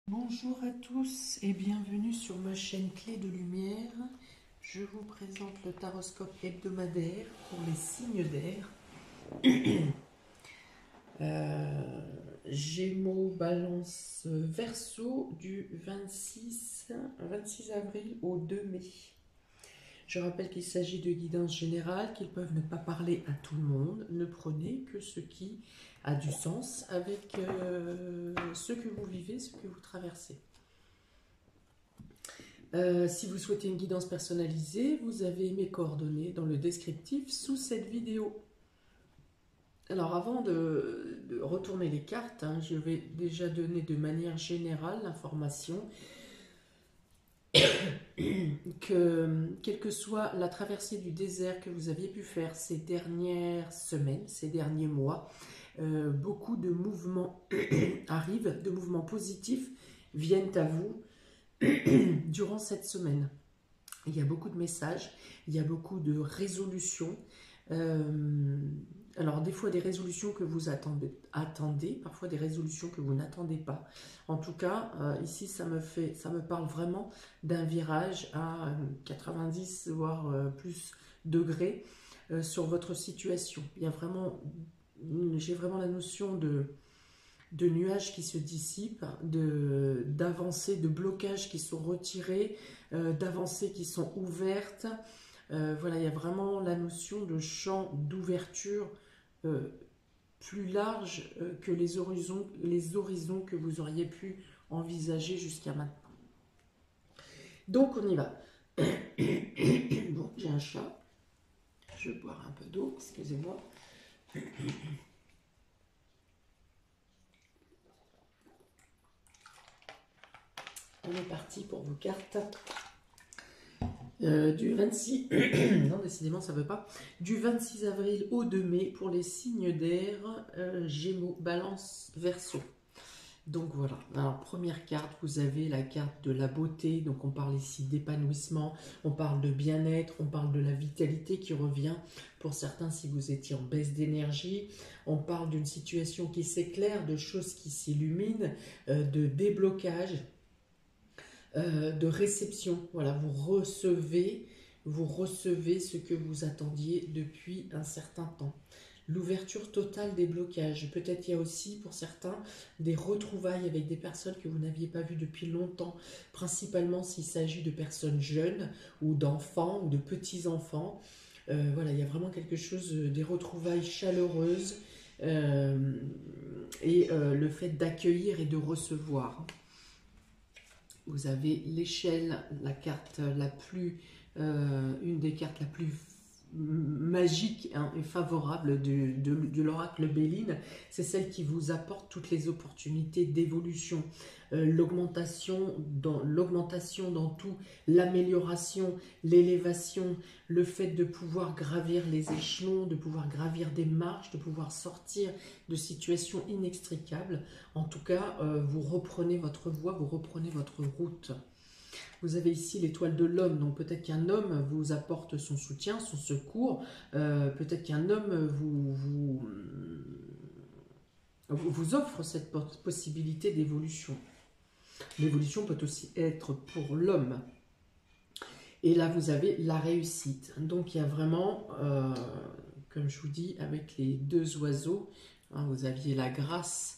Bonjour à tous et bienvenue sur ma chaîne Clé de Lumière. Je vous présente le taroscope hebdomadaire pour les signes d'air. Gémeaux, Balance, Verseau du 26 avril au 2 mai. Je rappelle qu'il s'agit de guidances générales, qu'ils peuvent ne pas parler à tout le monde. Ne prenez que ce qui a du sens avec ce que vous vivez, ce que vous traversez. Si vous souhaitez une guidance personnalisée, vous avez mes coordonnées dans le descriptif sous cette vidéo. Alors avant de retourner les cartes, je vais déjà donner de manière générale l'information que quelle que soit la traversée du désert que vous aviez pu faire ces dernières semaines, ces derniers mois, beaucoup de mouvements arrivent, de mouvements positifs viennent à vous durant cette semaine. Il y a beaucoup de messages, il y a beaucoup de résolutions. Alors des fois des résolutions que vous attendez, parfois des résolutions que vous n'attendez pas. En tout cas, ici ça me parle vraiment d'un virage à 90 voire plus degrés sur votre situation. Il y a vraiment, j'ai vraiment la notion de nuages qui se dissipent, d'avancées, de blocages qui sont retirés, d'avancées qui sont ouvertes. Voilà, il y a vraiment la notion de champ d'ouverture plus large que les horizons que vous auriez pu envisager jusqu'à maintenant. Donc on y va. Bon, j'ai un chat. Je vais boire un peu d'eau, excusez-moi. On est parti pour vos cartes. Du 26, non décidément ça ne veut pas, du 26 avril au 2 mai pour les signes d'air, Gémeaux, Balance, Verseau. Donc voilà, alors première carte, vous avez la carte de la beauté, donc on parle ici d'épanouissement, on parle de bien-être, on parle de la vitalité qui revient pour certains si vous étiez en baisse d'énergie, on parle d'une situation qui s'éclaire, de choses qui s'illuminent, de déblocage, de réception. Voilà, vous recevez ce que vous attendiez depuis un certain temps. L'ouverture totale des blocages. Peut-être il y a aussi pour certains des retrouvailles avec des personnes que vous n'aviez pas vues depuis longtemps, principalement s'il s'agit de personnes jeunes ou d'enfants ou de petits-enfants. Voilà, il y a vraiment quelque chose, des retrouvailles chaleureuses et le fait d'accueillir et de recevoir. Vous avez l'échelle, la carte la plus, une des cartes la plus magique et favorable de l'oracle Béline, c'est celle qui vous apporte toutes les opportunités d'évolution, l'augmentation dans tout, l'amélioration, l'élévation, le fait de pouvoir gravir les échelons, de pouvoir gravir des marches, de pouvoir sortir de situations inextricables. En tout cas, vous reprenez votre voie, vous reprenez votre route. Vous avez ici l'étoile de l'homme, donc peut-être qu'un homme vous apporte son soutien, son secours, peut-être qu'un homme vous offre cette possibilité d'évolution. L'évolution peut aussi être pour l'homme. Et là, vous avez la réussite. Donc, il y a vraiment, comme je vous dis, avec les deux oiseaux, vous aviez la grâce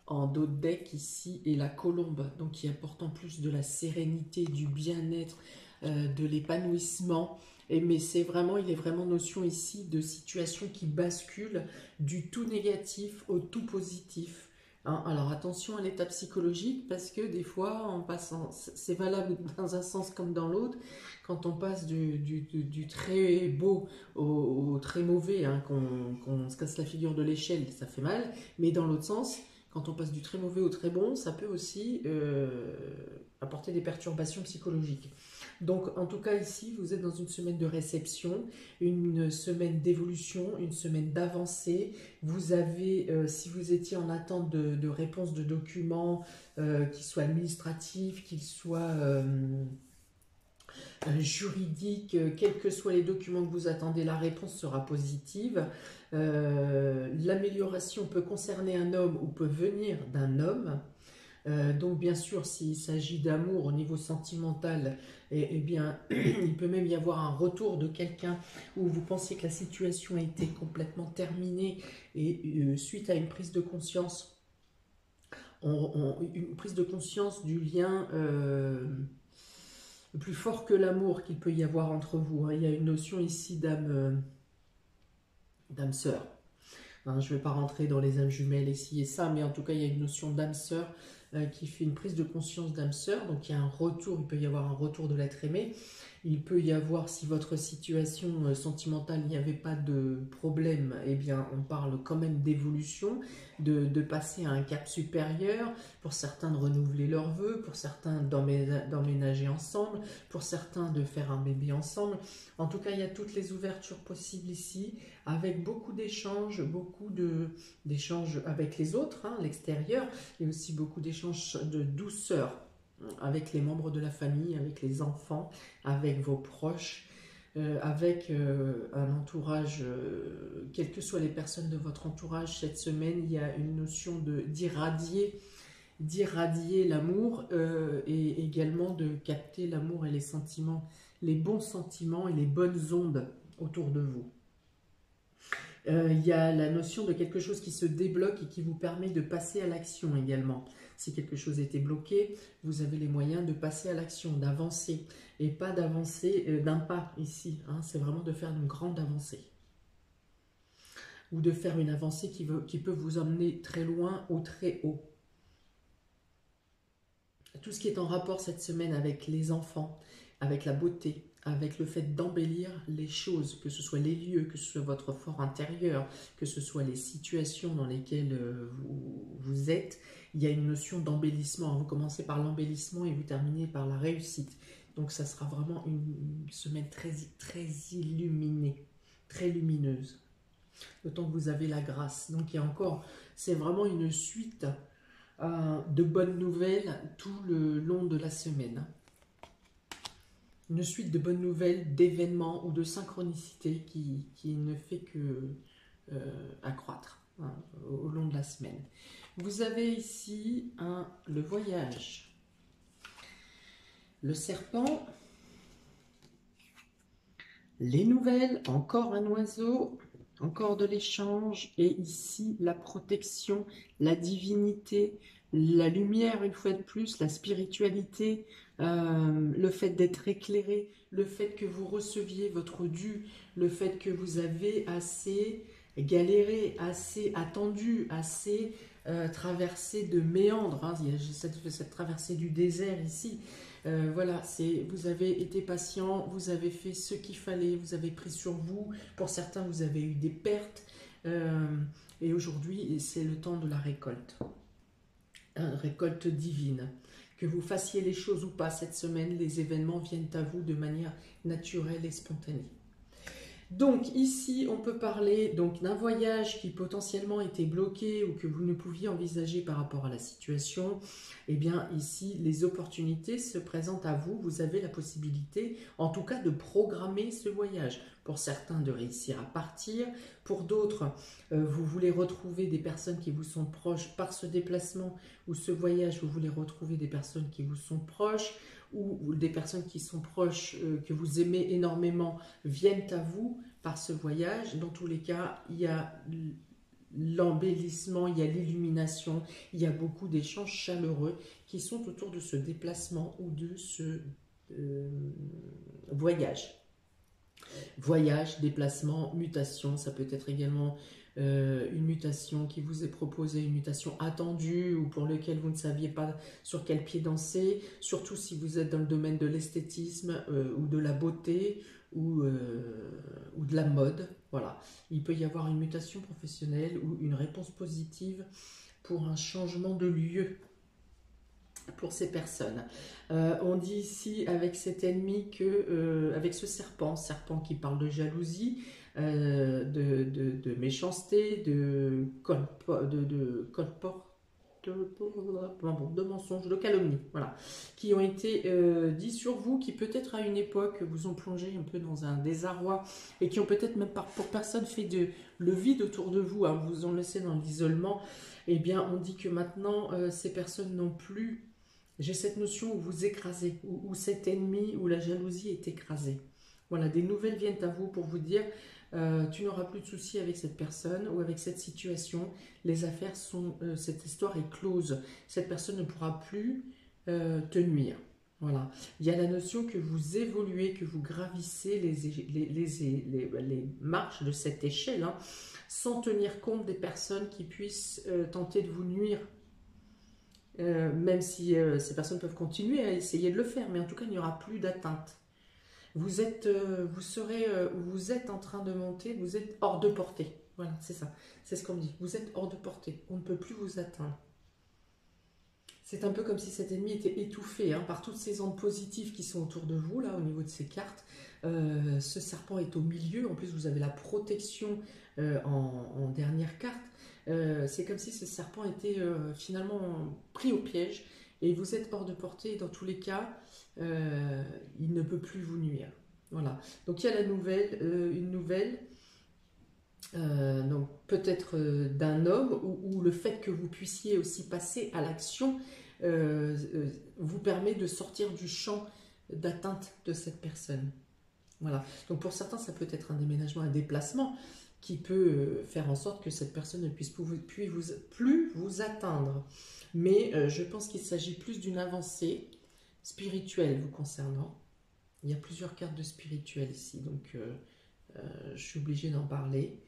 en dos de deck ici et la colombe, donc qui apporte en plus de la sérénité, du bien-être, de l'épanouissement. Mais c'est vraiment, il est vraiment notion ici de situation qui bascule du tout négatif au tout positif. Alors attention à l'état psychologique parce que des fois, en passant, c'est valable dans un sens comme dans l'autre, quand on passe du très beau au très mauvais, qu'on se casse la figure de l'échelle, ça fait mal, mais dans l'autre sens, quand on passe du très mauvais au très bon, ça peut aussi apporter des perturbations psychologiques. Donc, en tout cas, ici, vous êtes dans une semaine de réception, une semaine d'évolution, une semaine d'avancée. Vous avez, si vous étiez en attente de réponse de documents, qu'ils soient administratifs, qu'ils soient juridiques, quels que soient les documents que vous attendez, la réponse sera positive. L'amélioration peut concerner un homme ou peut venir d'un homme. Donc bien sûr, s'il s'agit d'amour au niveau sentimental, eh bien, il peut même y avoir un retour de quelqu'un où vous pensiez que la situation a été complètement terminée et suite à une prise de conscience, une prise de conscience du lien plus fort que l'amour qu'il peut y avoir entre vous. Hein. Il y a une notion ici d'âme sœur. Hein, je ne vais pas rentrer dans les âmes jumelles ici et ça, mais en tout cas, il y a une notion d'âme sœur qui fait une prise de conscience d'âme sœur. Donc, il y a un retour, il peut y avoir un retour de l'être aimé. Il peut y avoir, si votre situation sentimentale, il n'y avait pas de problème, eh bien, on parle quand même d'évolution, de passer à un cap supérieur, pour certains de renouveler leurs vœux, pour certains d'emménager ensemble, pour certains de faire un bébé ensemble. En tout cas, il y a toutes les ouvertures possibles ici, avec beaucoup d'échanges avec les autres, hein, l'extérieur, et aussi beaucoup d'échanges de douceur avec les membres de la famille, avec les enfants, avec vos proches, avec un entourage, quelles que soient les personnes de votre entourage. Cette semaine, il y a une notion d'irradier l'amour et également de capter l'amour et les sentiments, les bons sentiments et les bonnes ondes autour de vous. Il y a la notion de quelque chose qui se débloque et qui vous permet de passer à l'action également. Si quelque chose était bloqué, vous avez les moyens de passer à l'action, d'avancer. Et pas d'avancer d'un pas ici. Hein, c'est vraiment de faire une grande avancée. Ou de faire une avancée qui peut vous emmener très loin ou très haut. Tout ce qui est en rapport cette semaine avec les enfants, avec la beauté, avec le fait d'embellir les choses, que ce soit les lieux, que ce soit votre fort intérieur, que ce soit les situations dans lesquelles vous êtes, il y a une notion d'embellissement. Vous commencez par l'embellissement et vous terminez par la réussite. Donc ça sera vraiment une semaine très, très illuminée, très lumineuse. D'autant que vous avez la grâce. Donc il y a encore, c'est vraiment une suite de bonnes nouvelles tout le long de la semaine. Une suite de bonnes nouvelles, d'événements ou de synchronicité qui ne fait que accroître hein, au long de la semaine. Vous avez ici le voyage, le serpent, les nouvelles, encore un oiseau, encore de l'échange, et ici la protection, la divinité, la lumière une fois de plus, la spiritualité, le fait d'être éclairé, le fait que vous receviez votre dû, le fait que vous avez assez galéré, assez attendu, assez traversé de méandres, hein. Il y a cette traversée du désert ici. Voilà, vous avez été patient, vous avez fait ce qu'il fallait, vous avez pris sur vous. Pour certains, vous avez eu des pertes. Et aujourd'hui, c'est le temps de la récolte. Récolte divine. Que vous fassiez les choses ou pas cette semaine, les événements viennent à vous de manière naturelle et spontanée. Donc ici, on peut parler d'un voyage qui potentiellement était bloqué ou que vous ne pouviez envisager par rapport à la situation. Eh bien ici, les opportunités se présentent à vous. Vous avez la possibilité, en tout cas, de programmer ce voyage. Pour certains, de réussir à partir. Pour d'autres, vous voulez retrouver des personnes qui vous sont proches par ce déplacement ou ce voyage. Vous voulez retrouver des personnes qui vous sont proches ou des personnes qui sont proches, que vous aimez énormément, viennent à vous par ce voyage. Dans tous les cas, il y a l'embellissement, il y a l'illumination, il y a beaucoup d'échanges chaleureux qui sont autour de ce déplacement ou de ce voyage. Voyage, déplacement, mutation, ça peut être également une mutation qui vous est proposée, une mutation attendue ou pour laquelle vous ne saviez pas sur quel pied danser, surtout si vous êtes dans le domaine de l'esthétisme ou de la beauté ou de la mode. Voilà, il peut y avoir une mutation professionnelle ou une réponse positive pour un changement de lieu pour ces personnes. On dit ici avec cet ennemi que, avec ce serpent qui parle de jalousie, de méchanceté, de colporteur, de mensonges, de calomnies, voilà, qui ont été dits sur vous, qui peut-être à une époque vous ont plongé un peu dans un désarroi et qui ont peut-être même pour personne fait le vide autour de vous, hein, vous ont laissé dans l'isolement. Eh bien, on dit que maintenant, ces personnes n'ont plus, j'ai cette notion où vous écrasez, où cet ennemi, où la jalousie est écrasée. Voilà, des nouvelles viennent à vous pour vous dire, tu n'auras plus de soucis avec cette personne ou avec cette situation. Les affaires sont, cette histoire est close. Cette personne ne pourra plus te nuire. Voilà. Il y a la notion que vous évoluez, que vous gravissez les marches de cette échelle, hein, sans tenir compte des personnes qui puissent tenter de vous nuire. Même si ces personnes peuvent continuer à essayer de le faire, mais en tout cas, il n'y aura plus d'atteinte. Vous êtes en train de monter, vous êtes hors de portée. Voilà, c'est ça. C'est ce qu'on dit. Vous êtes hors de portée. On ne peut plus vous atteindre. C'est un peu comme si cet ennemi était étouffé hein, par toutes ces ondes positives qui sont autour de vous, là, au niveau de ces cartes. Ce serpent est au milieu. En plus, vous avez la protection en dernière carte. C'est comme si ce serpent était finalement pris au piège. Et vous êtes hors de portée. Dans tous les cas, il ne peut plus vous nuire. Voilà. Donc, il y a la nouvelle, une nouvelle... donc peut-être d'un homme ou le fait que vous puissiez aussi passer à l'action vous permet de sortir du champ d'atteinte de cette personne. Voilà. Donc pour certains, ça peut être un déménagement, un déplacement qui peut faire en sorte que cette personne ne puisse plus vous atteindre. Mais je pense qu'il s'agit plus d'une avancée spirituelle vous concernant. Il y a plusieurs cartes de spirituel ici, donc je suis obligée d'en parler.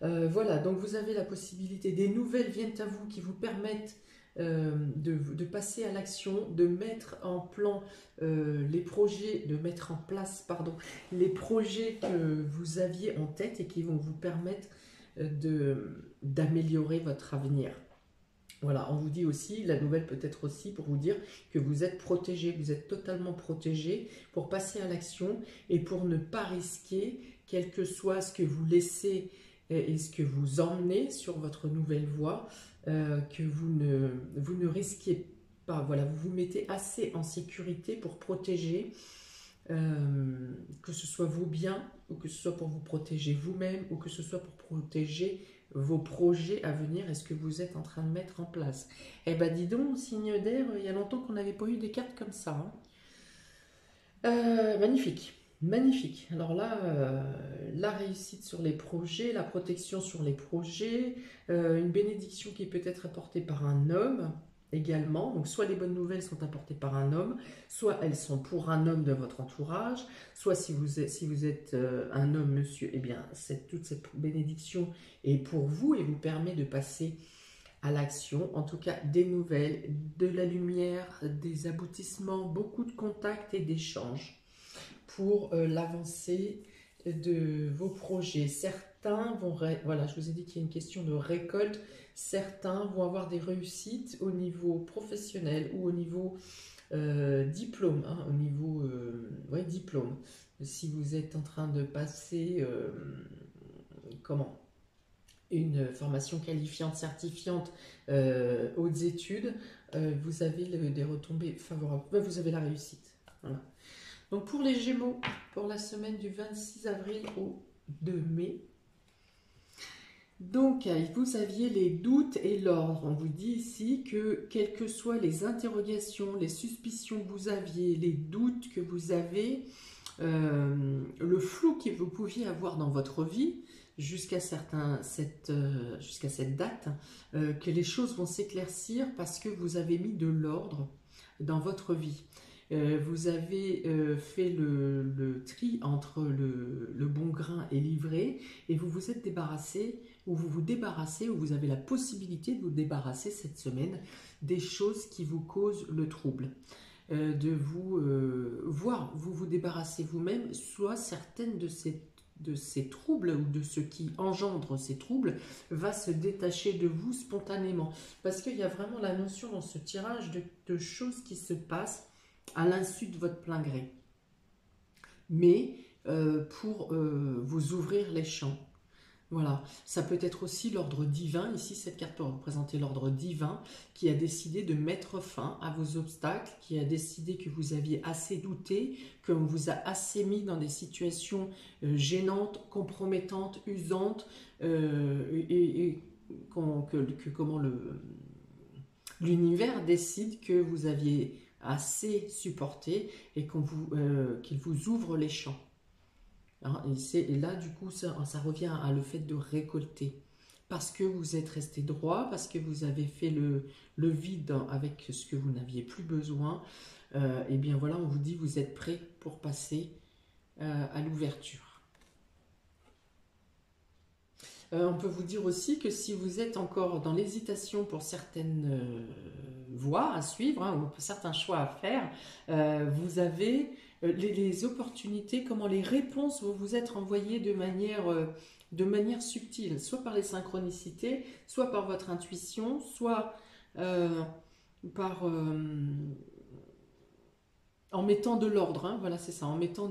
Voilà, donc vous avez la possibilité, des nouvelles viennent à vous qui vous permettent de passer à l'action, de mettre en plan les projets, de mettre en place, pardon, les projets que vous aviez en tête et qui vont vous permettre d'améliorer votre avenir. Voilà, on vous dit aussi, la nouvelle peut être aussi pour vous dire que vous êtes protégé, vous êtes totalement protégé pour passer à l'action et pour ne pas risquer, quel que soit ce que vous laissez et ce que vous emmenez sur votre nouvelle voie, que vous ne risquiez pas. Voilà, vous vous mettez assez en sécurité pour protéger, que ce soit vos biens, ou que ce soit pour vous protéger vous-même, ou que ce soit pour protéger vos projets à venir et ce que vous êtes en train de mettre en place. Eh ben dis donc, signe d'air, il y a longtemps qu'on n'avait pas eu des cartes comme ça. Hein. Magnifique. Magnifique. Alors là, la réussite sur les projets, la protection sur les projets, une bénédiction qui peut être apportée par un homme également. Donc soit les bonnes nouvelles sont apportées par un homme, soit elles sont pour un homme de votre entourage, soit si vous êtes un homme, monsieur, eh bien toute cette bénédiction est pour vous et vous permet de passer à l'action. En tout cas, des nouvelles, de la lumière, des aboutissements, beaucoup de contacts et d'échanges pour l'avancée de vos projets. Certains vont, voilà, je vous ai dit qu'il y a une question de récolte, certains vont avoir des réussites au niveau professionnel ou au niveau diplôme, hein, au niveau diplôme. Si vous êtes en train de passer, une formation qualifiante, certifiante, hautes études, vous avez des retombées favorables, vous avez la réussite. Voilà. Donc pour les Gémeaux, pour la semaine du 26 avril au 2 mai, donc vous aviez les doutes et l'ordre. On vous dit ici que quelles que soient les interrogations, les suspicions que vous aviez, les doutes que vous avez, le flou que vous pouviez avoir dans votre vie, jusqu'à cette date, que les choses vont s'éclaircir parce que vous avez mis de l'ordre dans votre vie. Vous avez fait le tri entre le bon grain et l'ivraie et vous vous êtes débarrassé, ou vous vous débarrassez, ou vous avez la possibilité de vous débarrasser cette semaine des choses qui vous causent le trouble. De vous vous débarrasser vous-même, soit certaines de ces troubles ou de ce qui engendre ces troubles va se détacher de vous spontanément. Parce qu'il y a vraiment la notion dans ce tirage de choses qui se passent à l'insu de votre plein gré. Mais pour vous ouvrir les champs. Voilà, ça peut être aussi l'ordre divin, ici cette carte peut représenter l'ordre divin qui a décidé de mettre fin à vos obstacles, qui a décidé que vous aviez assez douté, qu'on vous a assez mis dans des situations gênantes, compromettantes, usantes, comment l'univers décide que vous aviez assez supporté et qu'il vous ouvre les champs. Hein, et là, du coup, ça revient à le fait de récolter. Parce que vous êtes resté droit, parce que vous avez fait le vide avec ce que vous n'aviez plus besoin, et bien voilà, on vous dit vous êtes prêt pour passer à l'ouverture. On peut vous dire aussi que si vous êtes encore dans l'hésitation pour certaines voies à suivre, hein, ou certains choix à faire, vous avez les opportunités, comment les réponses vont vous être envoyées de manière subtile, soit par les synchronicités, soit par votre intuition, soit en mettant de l'ordre, hein, voilà c'est ça, en mettant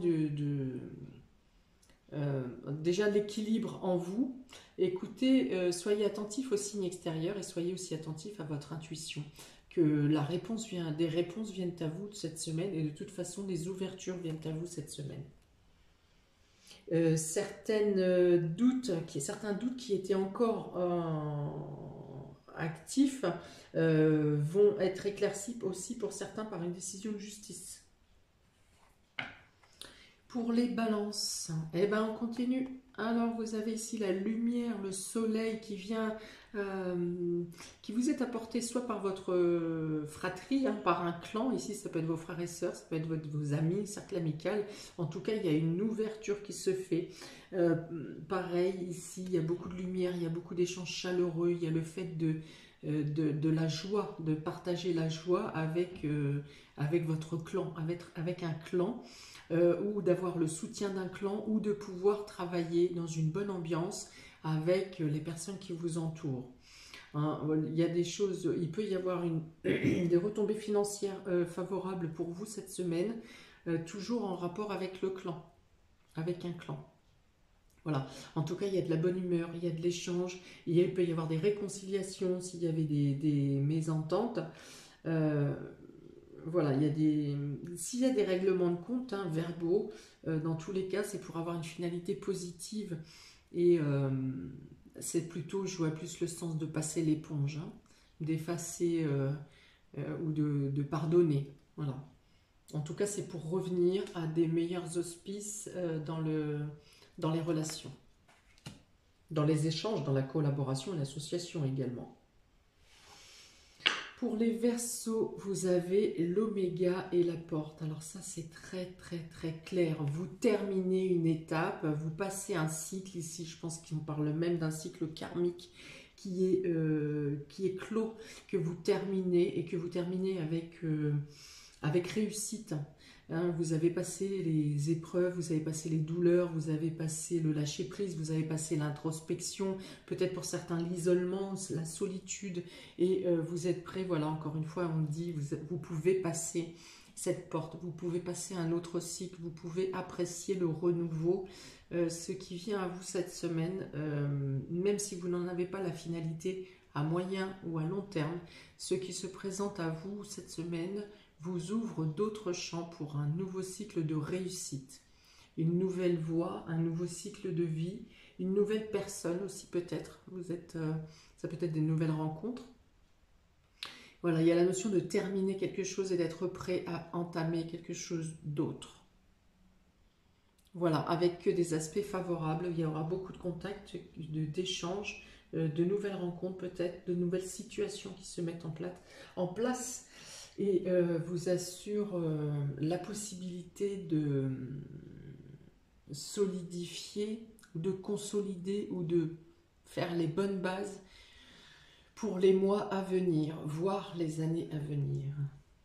déjà l'équilibre en vous. Écoutez, soyez attentif aux signes extérieurs et soyez aussi attentif à votre intuition. Que des réponses viennent à vous cette semaine et de toute façon des ouvertures viennent à vous cette semaine. Certains doutes qui étaient encore actifs vont être éclaircis aussi pour certains par une décision de justice. Pour les balances, eh ben on continue. Alors vous avez ici la lumière, le soleil qui vient, qui vous est apporté soit par votre fratrie, hein, par un clan, ici ça peut être vos frères et sœurs, ça peut être vos amis, cercle amical, en tout cas il y a une ouverture qui se fait. Pareil, ici il y a beaucoup de lumière, il y a beaucoup d'échanges chaleureux, il y a le fait de la joie, de partager la joie avec votre clan, avec un clan. Ou d'avoir le soutien d'un clan, ou de pouvoir travailler dans une bonne ambiance avec les personnes qui vous entourent. Hein, il y a des choses, il peut y avoir des retombées financières favorables pour vous cette semaine, toujours en rapport avec le clan, avec un clan. Voilà, en tout cas il y a de la bonne humeur, il y a de l'échange, il peut y avoir des réconciliations s'il y avait des mésententes. Voilà, s'il y a des règlements de compte, hein, verbaux, dans tous les cas, c'est pour avoir une finalité positive. Et c'est plutôt, je vois plus le sens de passer l'éponge, hein, d'effacer ou de pardonner. Voilà. En tout cas, c'est pour revenir à des meilleurs auspices dans les relations, dans les échanges, dans la collaboration et l'association également. Pour les Verseaux, vous avez l'oméga et la porte. Alors ça, c'est très, très, très clair. Vous terminez une étape, vous passez un cycle. Ici, je pense qu'on parle même d'un cycle karmique qui est clos, que vous terminez et que vous terminez avec réussite. Hein, vous avez passé les épreuves, vous avez passé les douleurs, vous avez passé le lâcher-prise, vous avez passé l'introspection, peut-être pour certains l'isolement, la solitude, et vous êtes prêts, voilà, encore une fois, on dit, vous pouvez passer cette porte, vous pouvez passer un autre cycle, vous pouvez apprécier le renouveau, ce qui vient à vous cette semaine, même si vous n'en avez pas la finalité à moyen ou à long terme, ce qui se présente à vous cette semaine vous ouvre d'autres champs pour un nouveau cycle de réussite, une nouvelle voie, un nouveau cycle de vie, une nouvelle personne aussi peut-être. Ça peut être des nouvelles rencontres. Voilà, il y a la notion de terminer quelque chose et d'être prêt à entamer quelque chose d'autre. Voilà, avec que des aspects favorables, il y aura beaucoup de contacts, d'échanges, de nouvelles rencontres peut-être, de nouvelles situations qui se mettent en place. Et vous assure la possibilité de solidifier, de consolider ou de faire les bonnes bases pour les mois à venir, voire les années à venir.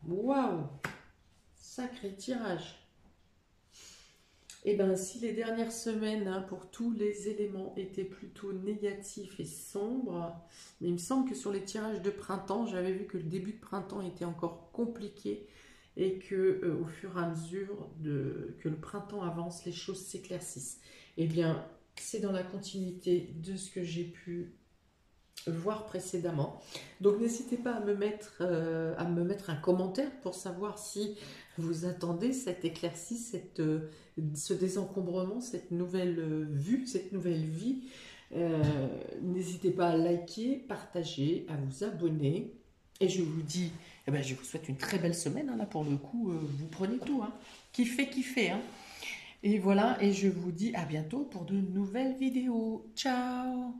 Waouh! Sacré tirage! Et bien, si les dernières semaines, hein, pour tous les éléments, étaient plutôt négatifs et sombres, mais il me semble que sur les tirages de printemps, j'avais vu que le début de printemps était encore compliqué et que au fur et à mesure que le printemps avance, les choses s'éclaircissent. Eh bien, c'est dans la continuité de ce que j'ai pu voir précédemment. Donc n'hésitez pas à me mettre un commentaire pour savoir si vous attendez cette éclaircie, ce désencombrement, cette nouvelle vue, cette nouvelle vie. N'hésitez pas à liker, partager, à vous abonner. Et je vous dis, eh ben, je vous souhaite une très belle semaine. Hein, là, pour le coup, vous prenez tout. Hein. Kiffez, kiffez. Hein. Et voilà, et je vous dis à bientôt pour de nouvelles vidéos. Ciao!